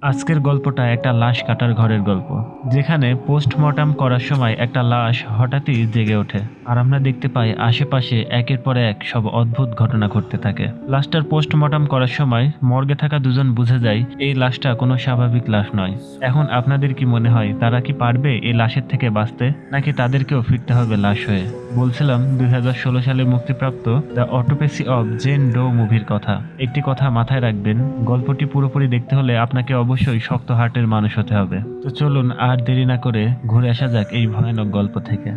আজকের গল্পটা একটা লাশ কাটার ঘরের গল্প, যেখানে পোস্টমর্টম করার সময় একটা লাশ হঠাৎই জেগে ওঠে। আর আমরা দেখতে পাই আশেপাশে একের পর এক সব অদ্ভুত ঘটনা ঘটতে থাকে। লাশটার পোস্টমর্টম করার সময় মর্গে থাকা দুজন বুঝে যায় এই লাশটা কোনো স্বাভাবিক লাশ নয়। এখন আপনাদের কি মনে হয় তারা কি পারবে এই লাশের থেকে বাঁচতে, নাকি তাদেরকেও ফিরতে হবে লাশ হয়ে? বলছিলাম 2016 সালে মুক্তিপ্রাপ্ত the autopsy of Jane Doe মুভির কথা। একটি কথা মাথায় রাখবেন, গল্পটি পুরোপুরি দেখতে হলে আপনাকে অবশ্যই শক্ত হার্টের মানুষ হতে হবে। তো চলুন আর দেরি না করে ঘুরে আসা যাক এই ভয়ানক গল্প থেকে।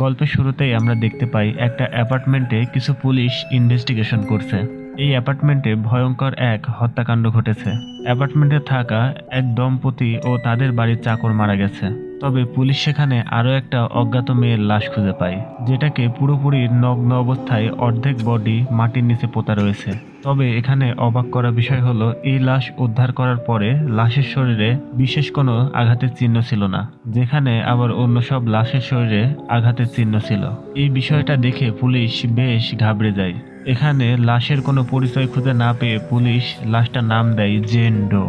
গল্পের শুরুতেই আমরা দেখতে পাই একটা অ্যাপার্টমেন্টে কিছু পুলিশ ইনভেস্টিগেশন করছে। এই অ্যাপার্টমেন্টে ভয়ঙ্কর এক হত্যাকাণ্ড ঘটেছে। অ্যাপার্টমেন্টে থাকা এক দম্পতি ও তাদের বাড়ির চাকর মারা গেছে। তবে পুলিশ সেখানে আরও একটা অজ্ঞাত মেয়ের লাশ খুঁজে পায়, যেটাকে পুরোপুরি নগ্ন অবস্থায় অর্ধেক বডি মাটির নিচে পোতা রয়েছে। তবে এখানে অবাক করা বিষয় হলো এই লাশ উদ্ধার করার পরে লাশের শরীরে বিশেষ কোনো আঘাতের চিহ্ন ছিল না, যেখানে আবার অন্য সব লাশের শরীরে আঘাতের চিহ্ন ছিল। এই বিষয়টা দেখে পুলিশ বেশ ঘাবড়ে যায়। এখানে লাশের কোনো পরিচয় খুঁজে না পেয়ে পুলিশ লাশটার নাম দেয় জেন ডো।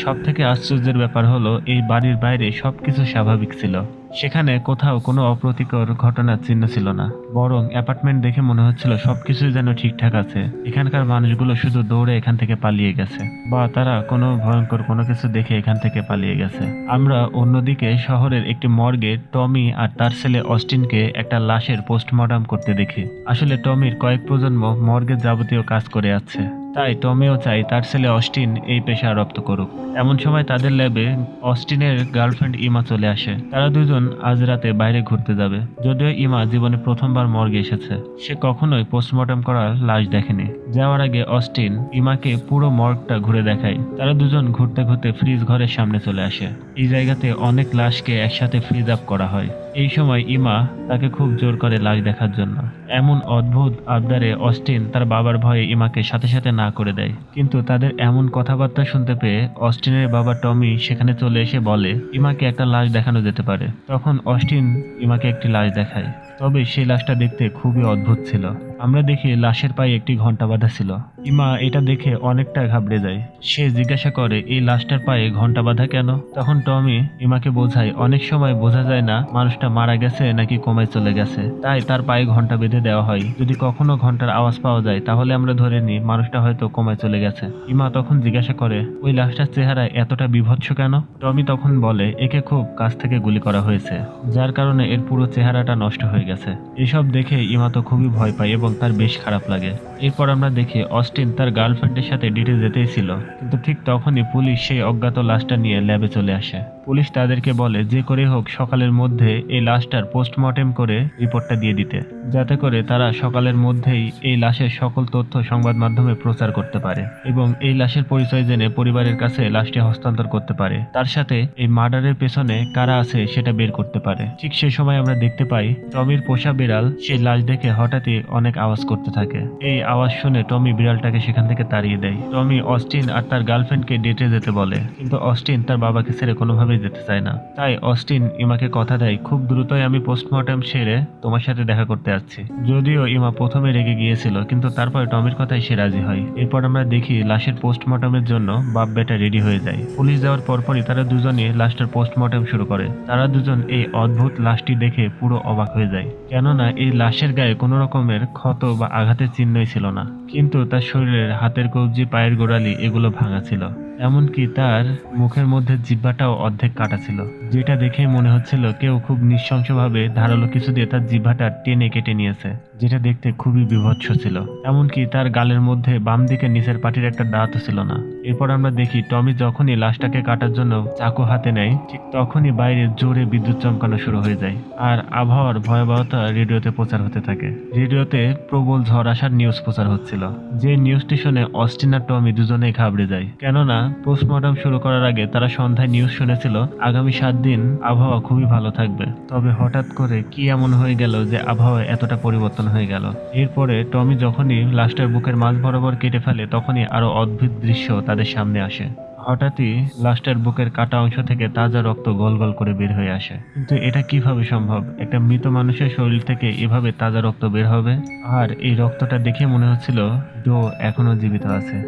সব থেকে আশ্চর্যের ব্যাপার হলো এই বাড়ির বাইরে সবকিছু স্বাভাবিক ছিল। সেখানে কোথাও কোনো অপ্রীতিকর ঘটনার চিহ্ন ছিল না, বরং অ্যাপার্টমেন্ট দেখে মনে হচ্ছিল সবকিছুই যেন ঠিকঠাক আছে। এখানকার মানুষগুলো শুধু দৌড়ে এখান থেকে পালিয়ে গেছে, বা তারা কোনো ভয়ঙ্কর কোনো কিছু দেখে এখান থেকে পালিয়ে গেছে। আমরা অন্যদিকে শহরের একটি মর্গে টমি আর তার ছেলে অস্টিনকে একটা লাশের পোস্টমর্টম করতে দেখি। আসলে টমির কয়েক প্রজন্ম মর্গের যাবতীয় কাজ করে আছে, তাই টমিও চাই তার ছেলে অস্টিন এই পেশা রপ্ত করুক। এমন সময় তাদের ল্যাবে অস্টিনের গার্লফ্রেন্ড ইমা চলে আসে। তারা দুজন আজ রাতে বাইরে ঘুরতে যাবে। যদিও ইমা জীবনে প্রথমবার মর্গে এসেছে, সে কখনোই পোস্টমর্টম করার লাশ দেখেনি। যাওয়ার আগে অস্টিন ইমাকে পুরো মর্গটা ঘুরে দেখায়। তারা দুজন ঘুরতে ঘুরতে ফ্রিজ ঘরের সামনে চলে আসে। এই জায়গাতে অনেক লাশকে একসাথে ফ্রিজ আপ করা হয়। এই সময় ইমা তাকে খুব জোর করে লাশ দেখার জন্য। এমন অদ্ভুত আবদারে অস্টিন তার বাবার ভয়ে ইমাকে সাথে সাথে না করে দেয়। কিন্তু তাদের এমন কথাবার্তা শুনতে পেয়ে অস্টিনের বাবা টমি সেখানে চলে এসে বলে ইমাকে একটা লাশ দেখানো যেতে পারে। তখন অস্টিন ইমাকে একটি লাশ দেখায়, তবে সেই লাশটা দেখতে খুবই অদ্ভুত ছিল। আমরা দেখি লাশের পায়ে একটি ঘন্টা বাঁধা ছিল। ইমা এটা দেখে অনেকটা ঘাবড়ে যায়। সে জিজ্ঞাসা করে এই লাশটার পায়ে ঘন্টা বাঁধা কেন? তখন টমি ইমাকে বোঝায় অনেক সময় বোঝা যায় না মানুষটা মারা গেছে নাকি কোমায় চলে গেছে, তাই তার পায়ে ঘন্টা বেঁধে দেওয়া হয়। যদি কখনো ঘন্টার আওয়াজ পাওয়া যায় তাহলে আমরা ধরে নিই মানুষটা হয়তো কোমায় চলে গেছে। ইমা তখন জিজ্ঞাসা করে ওই লাশটার চেহারা এতটা বিভৎস কেন? টমি তখন বলে একে খুব কাছ থেকে গুলি করা হয়েছে, যার কারণে এর পুরো চেহারাটা নষ্ট হয়ে গেছে। এসব দেখে ইমা তো খুবই ভয় পায় এবং তার বেশ খারাপ লাগে। এরপর আমরা দেখি অস্টিন তার গার্লফ্রেন্ডের সাথে ডেটে যেতেই ছিল, কিন্তু ঠিক তখনই পুলিশ সেই অজ্ঞাত লাশটা নিয়ে ল্যাবে চলে আসে। পুলিশ তাদেরকে বলে যে করে হোক সকালের মধ্যে এই লাশটার পোস্টমর্টেম করে রিপোর্টটা দিয়ে দিতে, যাতে করে তারা সকালের মধ্যেই এই লাশের সকল তথ্য সংবাদ মাধ্যমে প্রচার করতে পারে এবং এই লাশের পরিচয় জেনে পরিবারের কাছে লাশটি হস্তান্তর করতে পারে। তার সাথে এই মার্ডারের পেছনে কারা আছে সেটা বের করতে পারে। ঠিক সে সময় আমরা দেখতে পাই টমির পোষা বিড়াল সেই লাশ দেখে হঠাৎই অনেক আওয়াজ করতে থাকে। এই আওয়াজ শুনে টমি বিড়ালটাকে সেখান থেকে তাড়িয়ে দেয়। টমি অস্টিন আর তার গার্লফ্রেন্ডকে ডেটে যেতে বলে, কিন্তু অস্টিন তার বাবাকে ছেড়ে কোনোভাবেই যেতে চায় না। তাই অস্টিন ইমাকে কথা দেয় খুব দ্রুতই আমি পোস্টমর্টম সেরে তোমার সাথে দেখা করতে আসছি। যদিও ইমা প্রথমে রেগে গিয়েছিল, কিন্তু তারপর টমির কথাই সে রাজি হয়। এরপর আমরা দেখি লাশের পোস্টমর্টমের জন্য বাপ বেটা রেডি হয়ে যায়। পুলিশ যাওয়ার পরপরই তারা দুজনে লাশটার পোস্টমর্টম শুরু করে। তারা দুজন এই অদ্ভুত লাশটি দেখে পুরো অবাক হয়ে যায়, কেননা এই লাশের গায়ে কোনো রকমের ক্ষত বা আঘাতের চিহ্নই ছিল না, কিন্তু তার শরীরের হাতের কবজি, পায়ের গোড়ালি এগুলো ভাঙা ছিল। এমনকি তার মুখের মধ্যে জিহ্বাটাও অর্ধেক কাটা ছিল, যেটা দেখে মনে হচ্ছিল কেউ খুব নৃশংসভাবে ধারালো কিছু দিয়ে তার জিহ্বাটা টেনে কেটে নিয়েছে, যেটা দেখতে খুবই বিভৎস ছিল। এমনকি তার গালের মধ্যে বাম দিকে নিচের পাটির একটা দাঁতও ছিল না। এরপর আমরা দেখি টমি যখনই লাশটাকে কাটার জন্য চাকু হাতে নেয়, ঠিক তখনই বাইরে জোরে বিদ্যুৎ চমকানো শুরু হয়ে যায় আর আবহাওয়ার ভয়াবহতা রেডিওতে প্রচার হতে থাকে। রেডিওতে প্রবল ঝড় আসার নিউজ প্রচার হচ্ছিল, যে নিউজটি শুনে অস্টিন আর টমি দুজনেই ঘাবড়ে যায়, কেননা পোস্টমর্টম শুরু করার আগে তারা সন্ধ্যায় নিউজ শুনেছিল আগামী 7 দিন আবহাওয়া খুবই ভালো থাকবে। তবে হঠাৎ করে কি এমন হয়ে গেল যে আবহাওয়া এতটা পরিবর্তন হয়ে গেল? এরপরে টমি যখনই লাশটার বুকের মাঝ বরাবর কেটে ফেলে তখনই আরো অদ্ভুত দৃশ্য তাদের সামনে আসে। হঠাৎই লাশটার বুকের কাটা অংশ থেকে তাজা রক্ত গল গল করে বের হয়ে আসে। কিন্তু এটা কিভাবে সম্ভব? একটা মৃত মানুষের শরীর থেকে এভাবে তাজা রক্ত বের হবে? আর এই রক্তটা দেখে মনে হচ্ছিল ডো এখনো জীবিত আছে।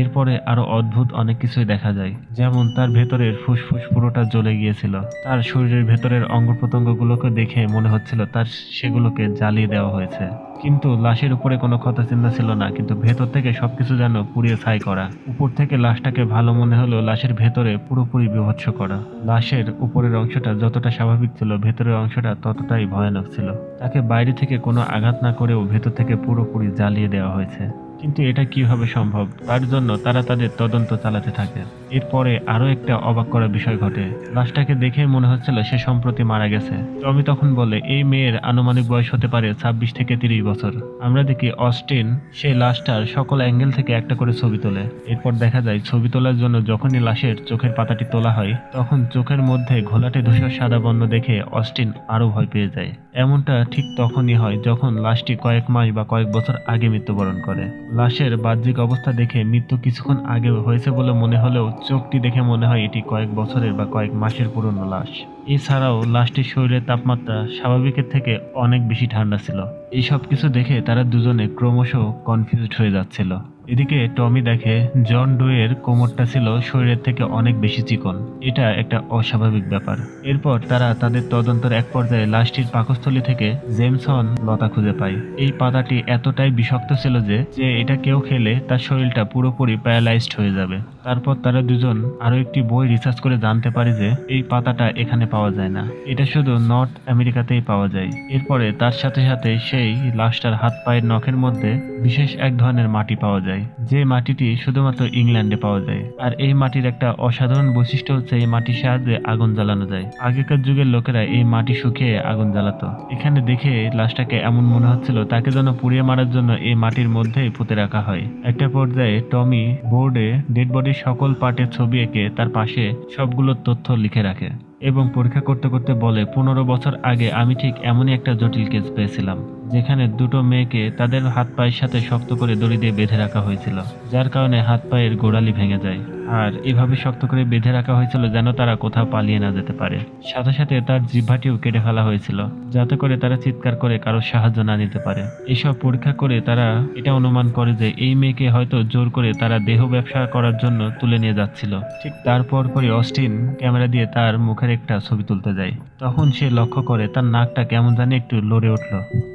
এরপরে আরো অদ্ভুত অনেক কিছুই দেখা যায়, যেমন তার ভেতরের ফুসফুস পুরোটা জ্বলে গিয়েছিল। তার শরীরের ভেতরের অঙ্গ প্রত্যঙ্গগুলোকে দেখে মনে হচ্ছিল তার সেগুলোকে জ্বালিয়ে দেওয়া হয়েছে। কিন্তু লাশের উপরে কোনো ক্ষতচিহ্ন ছিল না, কিন্তু ভেতর থেকে সবকিছু যেন পুড়িয়ে ছাই করা। উপর থেকে লাশটাকে ভালো মনে হলেও লাশের ভেতরে পুরোপুরি বীভৎস করা। লাশের উপরের অংশটা যতটা স্বাভাবিক ছিল, ভেতরের অংশটা ততটাই ভয়ানক ছিল। তাকে বাইরে থেকে কোনো আঘাত না করেও ভেতর থেকে পুরোপুরি জ্বালিয়ে দেওয়া হয়েছে। কিন্তু এটা কিভাবে সম্ভব? তার জন্য তারা তাদের তদন্ত চালাতে থাকে। এরপরে আরো একটা অবাক করা বিষয় ঘটে। লাশটাকে দেখে মনে হচ্ছিল সে সম্প্রতি মারা গেছে। টমি তখন বলে এই মেয়ের আনুমানিক বয়স হতে পারে 26 থেকে 30 বছর। আমরা দেখি অস্টিন সেই লাশটার সকল অ্যাঙ্গেল থেকে একটা করে ছবি তোলে। এরপর দেখা যায় ছবি তোলার জন্য যখনই লাশের চোখের পাতাটি তোলা হয়, তখন চোখের মধ্যে ঘোলাটে ধূসর সাদা বর্ণ দেখে অস্টিন আরো ভয় পেয়ে যায়। এমনটা ঠিক তখনই হয় যখন লাশটি কয়েক মাস বা কয়েক বছর আগে মৃত্যুবরণ করে। লাশের বাহ্যিক অবস্থা দেখে মৃত্যু কিছুক্ষণ আগে হয়েছে বলে মনে হলেও চোখটি দেখে মনে হয় এটি কয়েক বছরের বা কয়েক মাসের পুরনো লাশ। এছাড়াও লাশটির শরীরের তাপমাত্রা স্বাভাবিকের থেকে অনেক বেশি ঠান্ডা ছিল। এই সব কিছু দেখে তারা দুজনে ক্রমশ কনফিউজড হয়ে যাচ্ছিল। এদিকে টমি দেখে জন ডোয়ের কোমরটা ছিল শরীরের থেকে অনেক বেশি চিকন। এটা একটা অস্বাভাবিক ব্যাপার। এরপর তারা তাদের তদন্তের এক পর্যায়ে লাশটির পাকস্থলী থেকে জেমসন লতা খুঁজে পায়। এই পাতাটি এতটাই বিষাক্ত ছিল যে এটা কেউ খেলে তার শরীরটা পুরোপুরি প্যারালাইজড হয়ে যাবে। তারপর তারা দুজন আরো একটি বই রিসার্চ করে জানতে পারে যে এই পাতাটা এখানে পাওয়া যায় না, এটা শুধু নর্থ আমেরিকাতেই পাওয়া যায়। এরপরে তার সাথে সাথে সেই লাশটার হাত পায়ের নখের মধ্যে বিশেষ এক ধরনের মাটি পাওয়া যায়, যে মাটিটি শুধুমাত্র ইংল্যান্ডে পাওয়া যায়। আর এই মাটির একটা অসাধারণ বৈশিষ্ট্য হচ্ছে এই মাটির সাহায্যে আগুন জ্বালানো যায়। আগেকার যুগের লোকেরা এই মাটি শুকিয়ে আগুন জ্বালাতো। এখানে দেখে লাশটাকে এমন মনে হচ্ছিল তাকে যেন পুড়িয়ে মারার জন্য এই মাটির মধ্যেই পুঁতে রাখা হয়। একটা পর্যায়ে টমি বোর্ডে ডেড বডির সকল পার্টের ছবি এঁকে তার পাশে সবগুলো তথ্য লিখে রাখে এবং পরীক্ষা করতে করতে বলে 15 বছর আগে আমি ঠিক এমনই একটা জটিল কেস পেয়েছিলাম, যেখানে দুটো মেয়েকে তাদের হাত পায়ের সাথে শক্ত করে দড়ি দিয়ে বেঁধে রাখা হয়েছিল, যার কারণে হাত পায়ের গোড়ালি ভেঙে যায়। আর এভাবে শক্ত করে বেঁধে রাখা হয়েছিল যেন তারা কোথাও পালিয়ে না যেতে পারে। সাথে সাথে তার জিহ্বাটিও কেটে ফেলা হয়েছিল, যাতে করে তারা চিৎকার করে কারো সাহায্য না নিতে পারে। এসব পরীক্ষা করে তারা এটা অনুমান করে যে এই মেয়েকে হয়তো জোর করে তারা দেহ ব্যবসা করার জন্য তুলে নিয়ে যাচ্ছিল। ঠিক তারপর পরে অস্টিন ক্যামেরা দিয়ে তার মুখের একটা ছবি তুলতে যায়। তখন সে লক্ষ্য করে তার নাকটা কেমন জানি একটু লড়ে উঠল।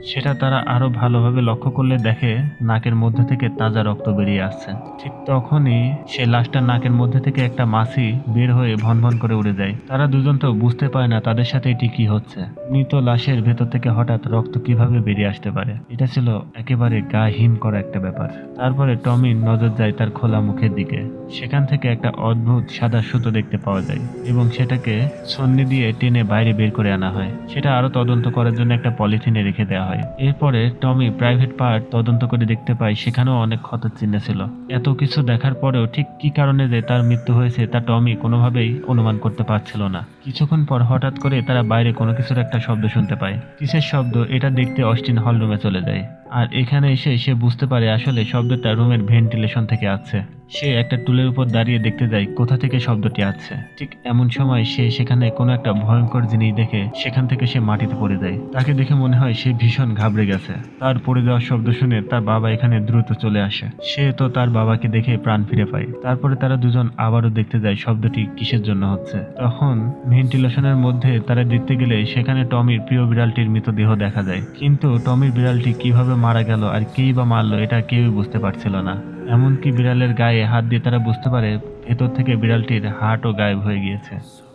সেটা তারা আরো ভালোভাবে লক্ষ্য করলে দেখে নাকের মধ্যে থেকে তাজা রক্ত বেরিয়ে আসছে। ঠিক তখনই সে লাশটার নাকের মধ্যে থেকে একটা মাছি বের হয়ে ভনভন করে উড়ে যায়। তারা দুজন তো বুঝতে পারে না তাদের সাথে এটি কি হচ্ছে। মৃত লাশের ভেতর থেকে হঠাৎ রক্ত কিভাবে বেরিয়ে আসতে পারে, এটা ছিল একেবারে গা হিম করা একটা ব্যাপার। তারপরে টমির নজর যায় তার খোলা মুখের দিকে। সেখান থেকে একটা অদ্ভুত সাদা সুতো দেখতে পাওয়া যায় এবং সেটাকে ছন্নি দিয়ে টেনে বাইরে বের করে আনা হয়। সেটা আরো তদন্ত করার জন্য একটা পলিথিনে রেখে দেওয়া হয়। এরপরে টমি প্রাইভেট পার্ট তদন্ত করে দেখতে পায় সেখানেও অনেক ক্ষত চিহ্ন ছিল। এত কিছু দেখার পরেও ঠিক কি কারণে যে তার মৃত্যু হয়েছে তা টমি কোনোভাবেই অনুমান করতে পারছিল না। কিছুক্ষণ পর হঠাৎ করে তারা বাইরে কোনো কিছুর একটা শব্দ শুনতে পায়। কিসের শব্দ এটা দেখতে অস্টিন হল রুমে চলে যায়। আর এখানে এসে সে বুঝতে পারে আসলে শব্দটা রুমের ভেন্টিলেশন থেকে আসছে। সে একটা টুলের উপর দাঁড়িয়ে দেখতে যায় কোথা থেকে শব্দটি আসছে। ঠিক এমন সময় সে সেখানে কোনো একটা ভয়ঙ্কর জিনিস দেখে সেখান থেকে সে মাটিতে পড়ে যায়। তাকে দেখে মনে হয় সে ভীষণ ঘাবড়ে গেছে। তার পড়ে যাওয়ার শব্দ শুনে তার বাবা এখানে দ্রুত চলে আসে। সে তো তার বাবাকে দেখে প্রাণ ফিরে পায়। তারপরে তারা দুজন আবারও দেখতে যায় শব্দটি কিসের জন্য হচ্ছে। তখন ভেন্টিলেশনের মধ্যে তারা দেখতে গেলে সেখানে টমির প্রিয় বিড়ালটির মৃতদেহ দেখা যায়। কিন্তু টমির বিড়ালটি কিভাবে মারা গেল আর কেই বা মারলো এটা কেউই বুঝতে পারছিল না। এমনকি বিড়ালের গায়ে হাত দিয়ে তারা বুঝতে পারে ভেতর থেকে বিড়ালটির হাড়ও গায়েব হয়ে গিয়েছে।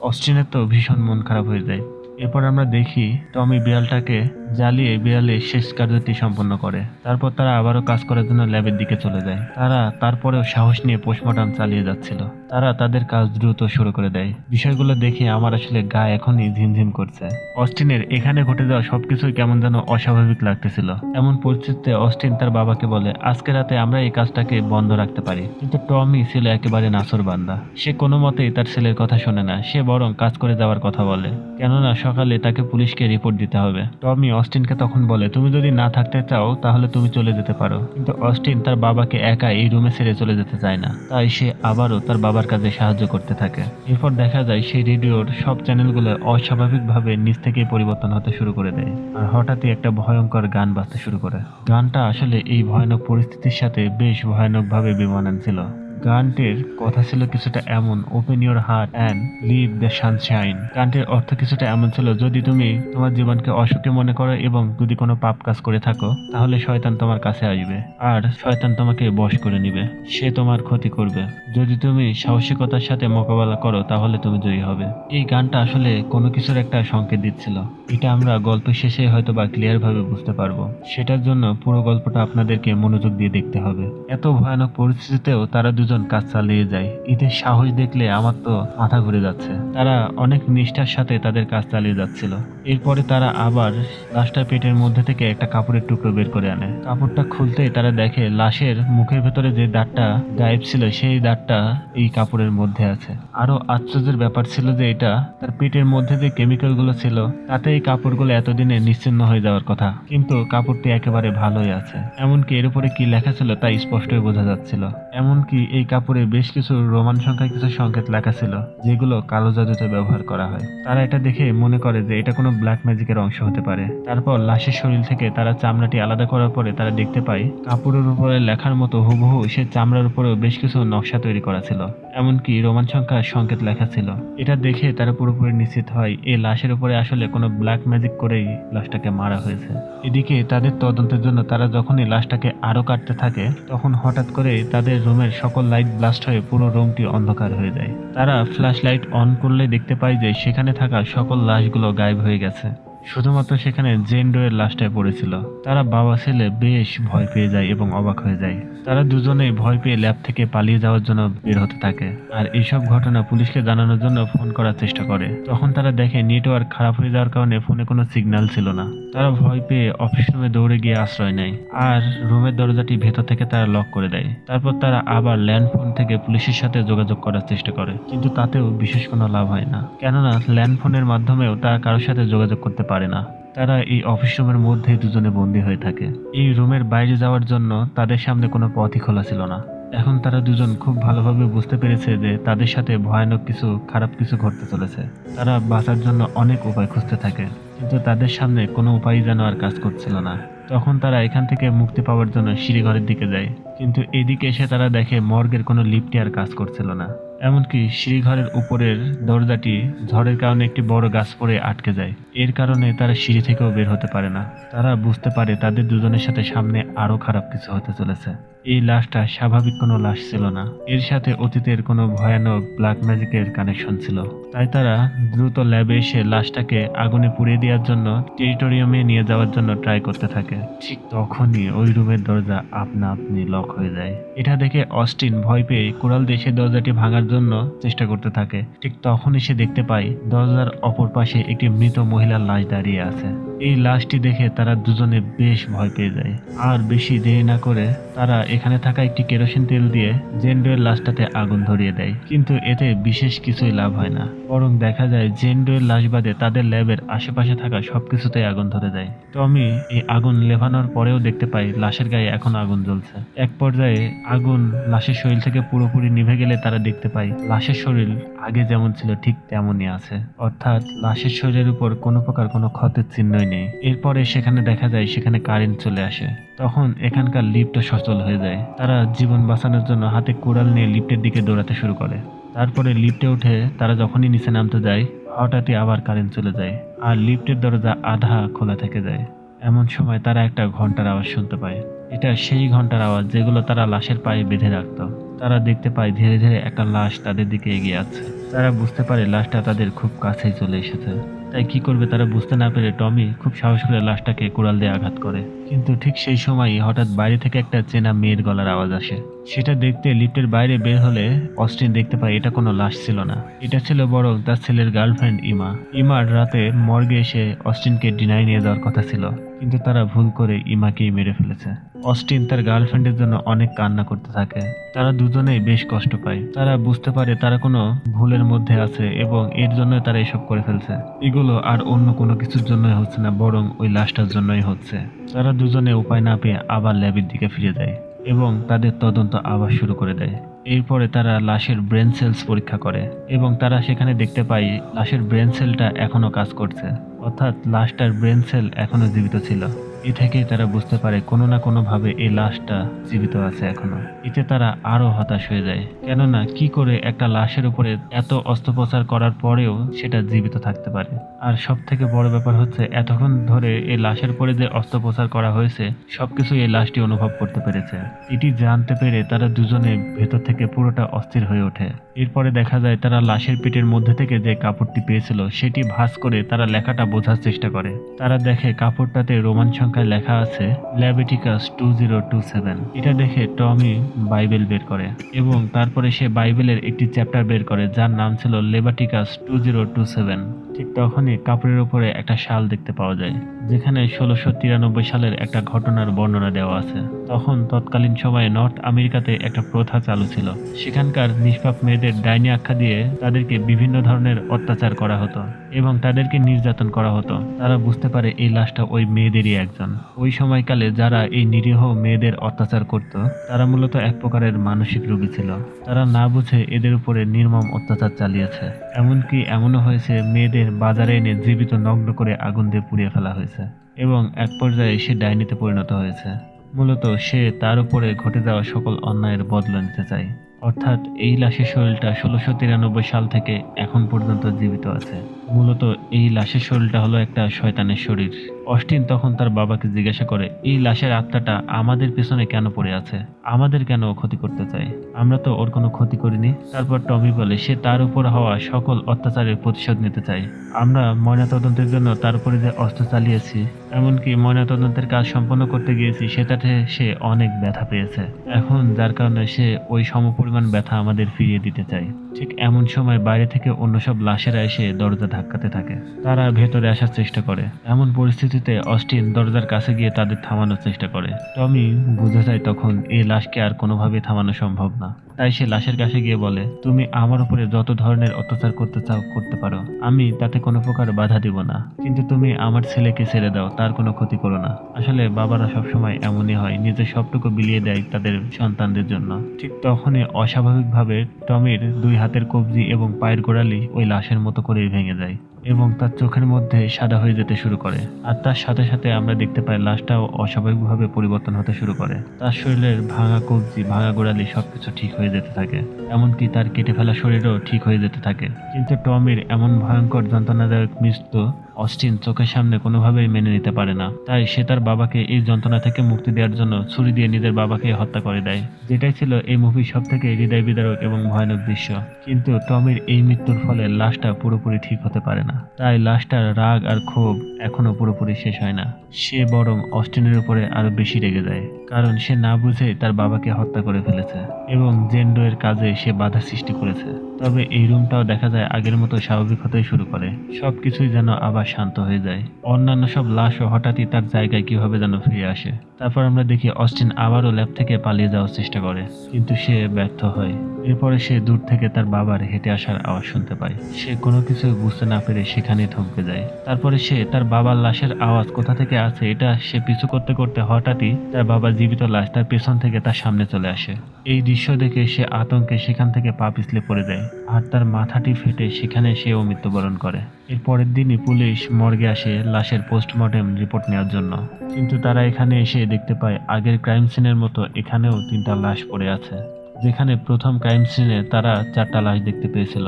অস্টিনের তো ভীষণ মন খারাপ হয়ে যায়। এরপর আমরা দেখি টমি বিড়ালটাকে জ্বালিয়ে বিড়ালের শেষ কার্যটি সম্পন্ন করে। তারপর তারা আবারও কাজ করার জন্য ল্যাবের দিকে চলে যায়। তারা তারপরেও সাহস নিয়ে পোস্টমর্টম চালিয়ে যাচ্ছিল। তারা তাদের কাজ দ্রুত শুরু করে দেয়। বিষয়গুলো দেখে আমার আসলে গা এখনই ঝিমঝিম করছে। অস্টিনের এখানে ঘটে যাওয়া সবকিছুই কেমন যেন অস্বাভাবিক লাগতেছিল। এমন পরিস্থিতিতে অস্টিন তার বাবাকে বলে আজকে রাতে আমরা এই কাজটাকে বন্ধ রাখতে পারি। কিন্তু টমি ছিল একেবারে নাছোড়বান্দা। সে কোনো মতেই তার ছেলের কথা শোনে না। সে বরং কাজ করে যাওয়ার কথা বলে, কেননা সকালে তাকে পুলিশকে রিপোর্ট দিতে হবে। টমি অস্টিনকে তখন বলে তুমি যদি না থাকতে চাও তাহলে তুমি চলে যেতে পারো। কিন্তু অস্টিন তার বাবাকে একা এই রুমে ছেড়ে চলে যেতে চায় না। তাই সে আবারও তার বাবার কাজে সাহায্য করতে থাকে। এরপর দেখা যায় সেই রেডিওর সব চ্যানেলগুলো অস্বাভাবিকভাবে নিজ থেকেই পরিবর্তন হতে শুরু করে দেয়। আর হঠাৎই একটা ভয়ঙ্কর গান বাজতে শুরু করে। গানটা আসলে এই ভয়ানক পরিস্থিতির সাথে বেশ ভয়ানকভাবে বেমানান ছিল। গানটির কথা ছিল কিছুটা এমন, open your heart and live the sunshine. গানটির অর্থ কিছুটা এমন ছিল, যদি তুমি তোমার জীবনকে অসুখী মনে করো এবং যদি কোনো পাপ কাজ করে থাকো, তাহলে শয়তান তোমার কাছে আসবে আর শয়তান তোমাকে বশ করে নিবে, সে তোমার ক্ষতি করবে। যদি তুমি সাহসিকতার সাথে মোকাবেলা করো তাহলে তুমি জয়ী হবে। এই গানটা আসলে কোনো কিছুর একটা সংকেত দিচ্ছিল। এটা আমরা গল্প শেষে হয়তো বা ক্লিয়ার ভাবে বুঝতে পারবো। সেটার জন্য পুরো গল্পটা আপনাদেরকে মনোযোগ দিয়ে দেখতে হবে। এত ভয়ানক পরিস্থিতিতেও তারা দুজন কাজ চালিয়ে যায়। এদের সাহস দেখলে আমার তো মাথা ঘুরে যাচ্ছে। তারা অনেক নিষ্ঠার সাথে তাদের কাজ চালিয়ে যাচ্ছিল। এরপরে তারা আবার লাশটার পেটের মধ্যে থেকে একটা কাপড়ের টুকরো বের করে আনে। কাপড়টা খুলতেই তারা দেখে লাশের মুখের ভেতরে যে দাঁতটা গায়েব ছিল সেই দাঁতটা এই কাপড়ের মধ্যে আছে। আরো আশ্চর্যের ব্যাপার ছিল যে এটা তার পেটের মধ্যে যে কেমিক্যাল গুলো ছিল তাতে এই কাপড়গুলো এতদিনে নিশ্চিহ্ন হয়ে যাওয়ার কথা, কিন্তু কাপড়টি একেবারে ভালোই আছে। এমনকি এর উপরে কি লেখা ছিল তা স্পষ্টই বোঝা যাচ্ছিল। এমনকি এই কাপড়ে বেশ কিছু রোমান সংখ্যায় কিছু সংকেত লেখা ছিল যেগুলো কালো জাদুতে ব্যবহার করা হয়। তারা এটা দেখে মনে করে যে এটা কোনো ব্ল্যাক ম্যাজিকের অংশ হতে পারে। তারপর লাশের শরীর থেকে তারা চামড়াটি আলাদা করার পরে তারা দেখতে পায় কাপড়ের উপরে লেখার মতো হুবহু সে চামড়ার উপরেও বেশ কিছু নকশা তৈরি করা ছিল, এমনকি রোমান সংখ্যার সংকেত লেখা ছিল। এটা দেখে তারা পুরোপুরি নিশ্চিত হয় এই লাশের উপরে আসলে কোনো ব্ল্যাক ম্যাজিক করেই লাশটাকে মারা হয়েছে। এদিকে তাদের তদন্তের জন্য তারা যখনই লাশটাকে আরো কাটতে থাকে তখন হঠাৎ করে তাদের রুমের সকল লাইট ব্লাস্ট হয়ে পুরো রুমটি অন্ধকার হয়ে যায়। তারা ফ্ল্যাশ লাইট অন করলে দেখতে পায় যে সেখানে থাকা সকল লাশগুলো গায়েব হয়ে গেছে, শুধুমাত্র সেখানে জেন ডোয়ের লাশটাই পড়েছিল। তারা বাবা ছেলে বেশ ভয় পেয়ে যায় এবং অবাক হয়ে যায়। তারা দুজনেই ভয় পেয়ে ল্যাব থেকে পালিয়ে যাওয়ার জন্য বের হতে থাকে আর এইসব ঘটনা পুলিশকে জানানোর জন্য ফোন করার চেষ্টা করে। তখন তারা দেখে নেটওয়ার্ক খারাপ হয়ে যাওয়ার কারণে ফোনে কোনো সিগন্যাল ছিল না। তারা ভয় পেয়ে অফিস রুমে দৌড়ে গিয়ে আশ্রয় নেয় আর রুমের দরজাটি ভেতর থেকে তারা লক করে দেয়। তারপর তারা আবার ল্যান্ডফোন থেকে পুলিশের সাথে যোগাযোগ করার চেষ্টা করে, কিন্তু তাতেও বিশেষ কোনো লাভ হয় না, কেননা ল্যান্ডফোনের মাধ্যমেও তারা কারোর সাথে যোগাযোগ করতে পারে না। তারা এই অফিস রুমের মধ্যে দুজনে বন্দী হয়ে থাকে। এই রুমের বাইরে যাওয়ার জন্য তাদের সামনে কোনো পথই খোলা ছিল না। এখন তারা দুজন খুব ভালোভাবে বুঝতে পেরেছে যে তাদের সাথে ভয়ানক কিছু খারাপ কিছু ঘটতে চলেছে। তারা বাঁচার জন্য অনেক উপায় খুঁজতে থাকে, কিন্তু তাদের সামনে কোনো উপায় যেন আর কাজ করছিল না। তখন তারা এখান থেকে মুক্তি পাওয়ার জন্য সিঁড়িঘরের দিকে যায়, কিন্তু এদিকে এসে তারা দেখে মর্গের কোনো লিফটই আর কাজ করছিল না। এমনকি সিঁড়িঘরের উপরের দরজাটি ঝড়ের কারণে একটি বড় গাছ পড়ে আটকে যায়। এর কারণে তারা সিঁড়ি থেকেও বের হতে পারে না। তারা বুঝতে পারে তাদের দুজনের সাথে সামনে আরো খারাপ কিছু হতে চলেছে। এই লাশটা স্বাভাবিক কোনো লাশ ছিল না, এর সাথে অতীতের কোনো ভয়ানক ব্ল্যাক ম্যাজিকের কানেকশন ছিল। তাই তারা দ্রুত ল্যাবে এসে লাশটাকে আগুনে পুড়িয়ে দেওয়ার জন্য টেরিটোরিয়ামে নিয়ে যাওয়ার জন্য ট্রাই করতে থাকে। ঠিক তখনই ওই রুমের দরজা আপনা আপনি লক হয়ে যায়। এটা দেখে অস্টিন ভয় পেয়ে কুড়াল দিয়ে সে দরজাটি ভাঙার জন্য চেষ্টা করতে থাকে। ঠিক তখনই সে দেখতে পায় দরজার অপর পাশে একটি মৃত মহিলার লাশ দাঁড়িয়ে আছে। এই লাশটি দেখে তারা দুজনে বেশ ভয় পেয়ে যায়। আর বেশি দেরি না করে তারা এখানে থাকা একটি কেরোসিন তেল দিয়ে জেন্ডোয়ের লাশটাতে আগুন ধরিয়ে দেয়, কিন্তু এতে বিশেষ কিছুই লাভ হয় না। বরং দেখা যায় জেন্ডোয়ের লাশ বাদে তাদের ল্যাবের আশেপাশে থাকা সবকিছুতেই আগুন ধরে যায়। টমি এই আগুন লেভানোর পরেও দেখতে পাই লাশের গায়ে এখনো আগুন জ্বলছে। এক পর্যায়ে আগুন লাশের শরীর থেকে পুরোপুরি নিভে গেলে তারা দেখতে পায় লাশের শরীর আগে যেমন ছিল ঠিক তেমনই আছে, অর্থাৎ লাশের শরীরের উপর কোনো প্রকার কোনো ক্ষতের চিহ্নই নেই। এরপরে সেখানে দেখা যায় সেখানে কারেন্ট চলে আসে। তখন এখানকার লিফটও সচল হয়ে যায়। তারা জীবন বাঁচানোর জন্য হাতে কুড়াল নিয়ে লিফটের দিকে দৌড়াতে শুরু করে। তারপরে লিফটে উঠে তারা যখনই নিচে নামতে যায় হঠাৎই আবার কারেন্ট চলে যায় আর লিফটের দরজা আধা খোলা থেকে যায়। এমন সময় তারা একটা ঘন্টার আওয়াজ শুনতে পায়। এটা সেই ঘন্টার আওয়াজ যেগুলো তারা লাশের পায়ে বেঁধে রাখতো। তারা দেখতে পায় ধীরে ধীরে একটা লাশ তাদের দিকে এগিয়ে আসছে। তারা বুঝতে পারে লাশটা তাদের খুব কাছেই চলে এসেছে। তাই কি করবে তারা বুঝতে না পেরে টমি খুব সাহস করে লাশটাকে কুড়াল দিয়ে আঘাত করে। কিন্তু ঠিক সেই সময়ই হঠাৎ বাইরে থেকে একটা চেনা মেয়ের গলার আওয়াজ আসে। সেটা দেখতে লিফটের বাইরে বের হলে অস্টিন দেখতে পায় এটা কোনো লাশ ছিল না, এটা ছিল বরং তার ছেলের গার্লফ্রেন্ড ইমা। ইমার রাতে মর্গে এসে অস্টিনকে ডিনাই নিয়ে যাওয়ার কথা ছিল, কিন্তু তারা ভুল করে ইমাকেই মেরে ফেলেছে। অস্টিন তার গার্লফ্রেন্ডের জন্য অনেক কান্না করতে থাকে। তারা দুজনেই বেশ কষ্ট পায়। তারা বুঝতে পারে তারা কোনো ভুলের মধ্যে আছে এবং এর জন্য তারা এসব করে ফেলছে। এগুলো আর অন্য কোনো কিছুর জন্যই হচ্ছে না, বরং ওই লাশটার জন্যই হচ্ছে। তারা দুজনে উপায় না পেয়ে আবার ল্যাবের দিকে ফিরে যায় এবং তাদের তদন্ত আবার শুরু করে দেয়। এরপরে তারা লাশের ব্রেন সেলস পরীক্ষা করে এবং তারা সেখানে দেখতে পায় লাশের ব্রেন সেলটা এখনো কাজ করছে, অর্থাৎ লাশটার ব্রেন সেল এখনো জীবিত ছিল। এ থেকেই তারা বুঝতে পারে কোনো না কোনোভাবে এই লাশটা জীবিত আছে এখনো। এতে তারা আরো হতাশ হয়ে যায়, কেননা কি করে একটা লাশের উপরে এত অস্ত্রোপচার করার পরেও সেটা জীবিত থাকতে পারে। আর সব থেকে বড় ব্যাপার হচ্ছে এতক্ষণ ধরে এই লাশের পরে যে অস্ত্রোপচার করা হয়েছে সবকিছু এই লাশটি অনুভব করতে পেরেছে। এটি জানতে পেরে তারা দুজনে ভেতর থেকে পুরোটা অস্থির হয়ে ওঠে। এরপরে দেখা যায় তারা লাশের পেটের মধ্যে থেকে যে কাপড়টি পেয়েছিল সেটি ভাঁজ করে তারা লেখাটা বোঝার চেষ্টা করে। তারা দেখে কাপড়টাতে রোমান সংখ্যায় লেখা আছে লেভিটিকাস 2027। এটা দেখে টমি বাইবেল বের করে এবং তারপরে সে বাইবেলের একটি চ্যাপ্টার বের করে যার নাম ছিল লেভিটিকাস 2027। ঠিক তখনই কাপড়ের উপরে একটা শাল দেখতে পাওয়া যায়, যেখানে 1693 সালের একটা ঘটনার বর্ণনা দেওয়া আছে। তখন তৎকালীন সময়ে নর্থ আমেরিকাতে একটা প্রথা চালু ছিল। সেখানকার নিষ্পাপ মেয়েদের ডাইনি আখ্যা দিয়ে তাদেরকে বিভিন্ন ধরনের অত্যাচার করা হতো এবং তাদেরকে নির্যাতন করা হতো। তারা বুঝতে পারে এই লাশটা ওই মেয়েদেরই একজন। ওই সময়কালে যারা এই নিরীহ মেয়েদের অত্যাচার করত তারা মূলত এক প্রকারের মানসিক রোগী ছিল। তারা না বুঝে এদের উপরে নির্মম অত্যাচার চালিয়েছে। এমনকি এমনও হয়েছে মেয়েদের বাজারে এনে জীবিত নগ্ন করে আগুন দিয়ে পুড়িয়ে ফেলা হয়েছে এবং এক পর্যায়ে সে ডাইনিতে পরিণত হয়েছে। মূলত সে তার উপরে ঘটে যাওয়া সকল অন্যায়ের বদলা নিতে চায়। অর্থাৎ এই লাশের শরীরটা 1693 সাল থেকে এখন পর্যন্ত জীবিত আছে। মূলত এই লাশের শরীরটা হলো একটা শয়তানের শরীর। অস্টিন তখন তার বাবাকে জিজ্ঞাসা করে এই লাশের আত্মাটা আমাদের পেছনে কেন পড়ে আছে, আমাদের কেন ক্ষতি করতে চায়, আমরা তো ওর কোনো ক্ষতি করিনি। তারপর টমি বলে সে তার উপর হওয়া সকল অত্যাচারের প্রতিশোধ নিতে চায়। আমরা ময়নাতদন্তের জন্য তার উপরে যে অস্ত্র চালিয়েছি, এমনকি ময়নাতদন্তের কাজ সম্পন্ন করতে গিয়েছি সেটাতে সে অনেক ব্যথা পেয়েছে, এখন যার কারণে সে ওই সমপরিমাণ ব্যথা আমাদের ফিরিয়ে দিতে চায়। ঠিক এমন সময় বাইরে থেকে অন্য সব লাশেরা এসে দরজা ধাক্কাতে থাকে। তারা ভেতরে আসার চেষ্টা করে। এমন পরিস্থিতিতে অস্টিন দরজার কাছে গিয়ে তাদের থামানোর চেষ্টা করে। টমি বুঝে যায় তখন এই লাশকে আর কোনোভাবে থামানো সম্ভব না। তাই সে লাশের কাছে গিয়ে বলে তুমি আমার উপরে যত ধরনের অত্যাচার করতে চাও করতে পারো, আমি তাতে কোনো প্রকার বাধা দিব না, কিন্তু তুমি আমার ছেলেকে ছেড়ে দাও, তার কোনো ক্ষতি করো না। আসলে বাবারা সবসময় এমনই হয়, নিজের সবটুকু বিলিয়ে দেয় তাদের সন্তানদের জন্য। ঠিক তখনই অস্বাভাবিকভাবে টমির দুই হাতের কবজি এবং পায়ের গোড়ালি ওই লাশের মতো করেই ভেঙে যায় এবং তার চোখের মধ্যে সাদা হয়ে যেতে শুরু করে। আর তার সাথে সাথে আমরা দেখতে পাই লাশটাও অস্বাভাবিকভাবে পরিবর্তন হতে শুরু করে। তার শরীরের ভাঙা কবজি, ভাঙা গোড়ালি সবকিছু ঠিক হয়ে যেতে থাকে, এমনকি তার কেটে ফেলা শরীরও ঠিক হয়ে যেতে থাকে। কিন্তু টমির এমন ভয়ঙ্কর যন্ত্রণাদায়ক মৃত্যু অস্টিন চোখের সামনে কোনোভাবেই মেনে নিতে পারে না। তাই সে তার বাবাকে এই যন্ত্রণা থেকে মুক্তি দেওয়ার জন্য ছুরি দিয়ে নিজের বাবাকে হত্যা করে দেয়, যেটাই ছিল এই মুভির সব থেকে হৃদয় বিদারক এবং ভয়ানক দৃশ্য। কিন্তু টমির এই মৃত্যুর ফলে লাশটা পুরোপুরি ঠিক হতে পারে না। তাই লাশটার রাগ আর ক্ষোভ এখনো পুরোপুরি শেষ হয় না। সে বরং অস্টিনের উপরে আরো বেশি রেগে যায়, কারণ সে না বুঝে তার বাবাকে হত্যা করে ফেলেছে এবং জেন্ডো এর কাজে সে বাধা সৃষ্টি করেছে। তবে এই রুমটাও দেখা যায় আগের মতো স্বাভাবিক হতে শুরু করে, সবকিছুই যেন আবার শান্ত হয়ে যায়। অন্যান্য সব লাশও হঠাৎই তার জায়গায় কিভাবে যেন ফিরে আসে। তারপর আমরা দেখি অস্টিন আবারও ল্যাব থেকে পালিয়ে যাওয়ার চেষ্টা করে, কিন্তু সে ব্যর্থ হয়। এরপরে সে দূর থেকে তার বাবার হেঁটে আসার আওয়াজ শুনতে পায়। সে কোনো কিছু বুঝতে না পেরে সেখানে থমকে যায়। তারপরে সে তার বাবার লাশের আওয়াজ কোথা থেকে আসে এটা সে পিছু করতে করতে হঠাৎই তার বাবার জীবিত লাশ তার পেছন থেকে তার সামনে চলে আসে। এই দৃশ্য দেখে সে আতঙ্কে সেখান থেকে পা পিছলে পড়ে যায় আর তার মাথাটি ফেটে সেখানে সেও মৃত্যুবরণ করে। এর পরের দিনই পুলিশ মর্গে আসে লাশের পোস্টমর্টেম রিপোর্ট নেওয়ার জন্য, কিন্তু তারা এখানে এসে দেখতে পায় আগের ক্রাইম সিনের মতো এখানেও 3টা লাশ পড়ে আছে, যেখানে প্রথম ক্রাইম সিনে তারা 4টা লাশ দেখতে পেয়েছিল।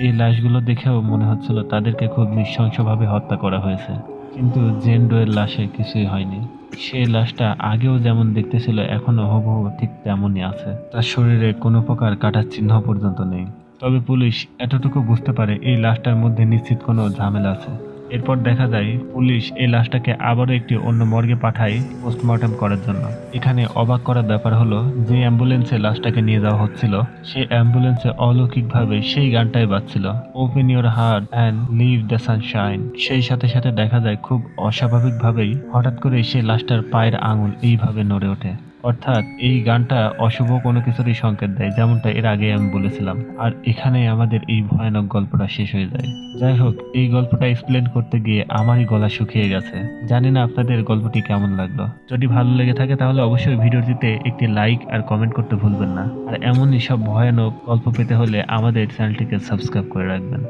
এই লাশগুলো দেখেও মনে হচ্ছিল তাদেরকে খুব নৃশংসভাবে হত্যা করা হয়েছে, কিন্তু জেন্ডোয়ের লাশে কিছুই হয়নি। সেই লাশটা আগেও যেমন দেখতে ছিল এখনো হুবহু ঠিক তেমনই আছে, তার শরীরে কোনো প্রকার কাটার চিহ্ন পর্যন্ত নেই। তবে পুলিশ এতটুকু বুঝতে পারে এই লাশটার মধ্যে নিশ্চিত কোনো ঝামেলা আছে। এরপর দেখা যায় পুলিশ এই লাশটাকে আবারও একটি অন্য মর্গে পাঠায় পোস্টমর্টেম করার জন্য। এখানে অবাক করার ব্যাপার হলো যে অ্যাম্বুলেন্সে লাশটাকে নিয়ে যাওয়া হচ্ছিল সেই অ্যাম্বুলেন্সে অলৌকিকভাবে সেই গানটাই বাজছিল, open your heart and live the sunshine. সেই সাথে সাথে দেখা যায় খুব অস্বাভাবিকভাবেই হঠাৎ করে সেই লাশটার পায়ের আঙুল এইভাবে নড়ে ওঠে। অর্থাৎ এই গানটা অশুভ কোনো কিছুরই সংকেত দেয়, যেমনটা এর আগে আমি বলেছিলাম। আর এখানে আমাদের এই ভয়ানক গল্পটা শেষ হয়ে যায়। যাই হোক, এই গল্পটা এক্সপ্লেন করতে গিয়ে আমারই গলা শুকিয়ে গেছে। জানি না আপনাদের গল্পটি কেমন লাগলো। যদি ভালো লেগে থাকে তাহলে অবশ্যই ভিডিওটিতে একটি লাইক আর কমেন্ট করতে ভুলবেন না। আর এমনই সব ভয়ানক গল্প পেতে হলে আমাদের চ্যানেলটিকে সাবস্ক্রাইব করে রাখবেন।